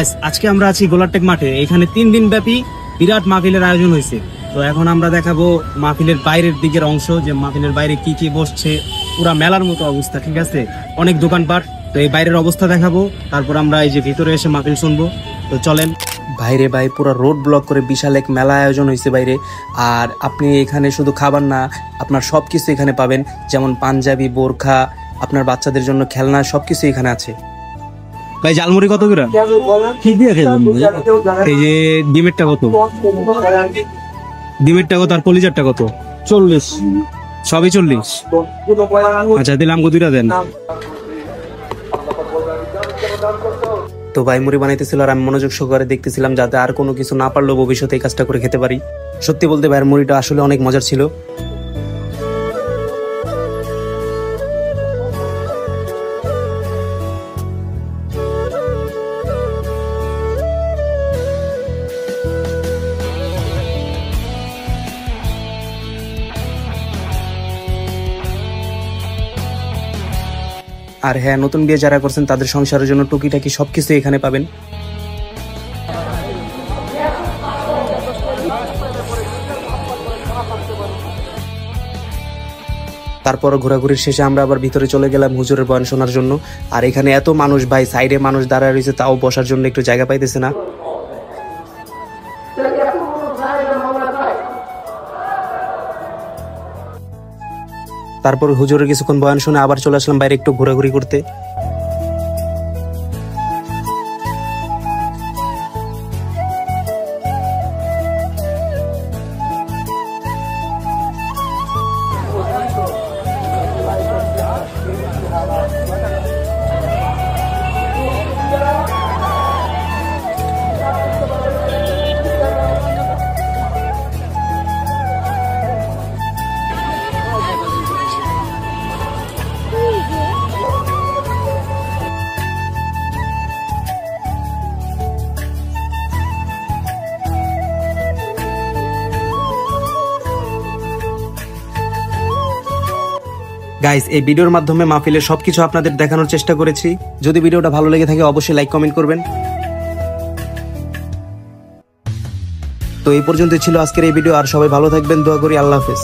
Guys আজকে আমরা আছি গোলারটেক মাঠে। এখানে 3 দিন ব্যাপী বিরাট মাহফিলের আয়োজন হয়েছে। তো এখন আমরা দেখাবো মাহফিলের বাইরের দিকের অংশ, যে মাহফিলের বাইরে কি কি বসছে, পুরা মেলার মতো অবস্থা। ঠিক আছে, অনেক দোকানপাট। তো এই বাইরের অবস্থা দেখাবো, তারপর আমরা এই যে ভিতরে এসে মাহফিল শুনবো। তো চলেন। বাইরে ভাই পুরো রোড ব্লক করে বিশাল এক মেলা আয়োজন হয়েছে বাইরে। আর আপনি এখানে শুধু খাবার না, আপনার সবকিছু এখানে পাবেন, যেমন পাঞ্জাবি, বোরখা, আপনার বাচ্চাদের জন্য খেলনা, সবকিছু এখানে আছে। ভাই ঝালমুড়ি কত করে? এই যে ডিমেরটা কত? ডিমেরটা কত আর কলিজারটা কত? 40। সবই 40? আচ্ছা দিলাম, দুইটা দেন। তো ভাই মুড়ি বানাইতেছিল আর আমি মনোযোগ সহকারে দেখতেছিলাম, যাতে আর কোনো কিছু না পারলেও ভবিষ্যতে এই কাজটা করে খেতে পারি। সত্যি বলতে ভাইয়ের মুড়িটা আসলে অনেক মজার ছিল। আর হ্যাঁ, নতুন বিয়ে যারা করছেন তাদের সংসারের জন্য টুকিটাকি সবকিছু এখানে পাবেন। তারপর ঘোরাঘুরির শেষে আমরা আবার ভিতরে চলে গেলাম হুজুরের বয়ান শোনার জন্য। আর এখানে এত মানুষ ভাই, সাইডে মানুষ দাঁড়ায় রয়েছে, তাও বসার জন্য একটু জায়গা পাইতেছে না। তারপর হুজুরের কিছুক্ষণ বয়ান শুনে আবার চলে আসলাম বাইরে একটু ঘোরাঘুরি করতে। গাইস, এই ভিডিওর মাধ্যমে মাহফিলের সবকিছু আপনাদের দেখানোর চেষ্টা করেছি। যদি ভিডিওটা ভালো লেগে থাকে অবশ্যই লাইক কমেন্ট করবেন। তো এই পর্যন্তই ছিল আজকের এই ভিডিও। আর সবাই ভালো থাকবেন, দোয়া করি। আল্লাহ হাফেজ।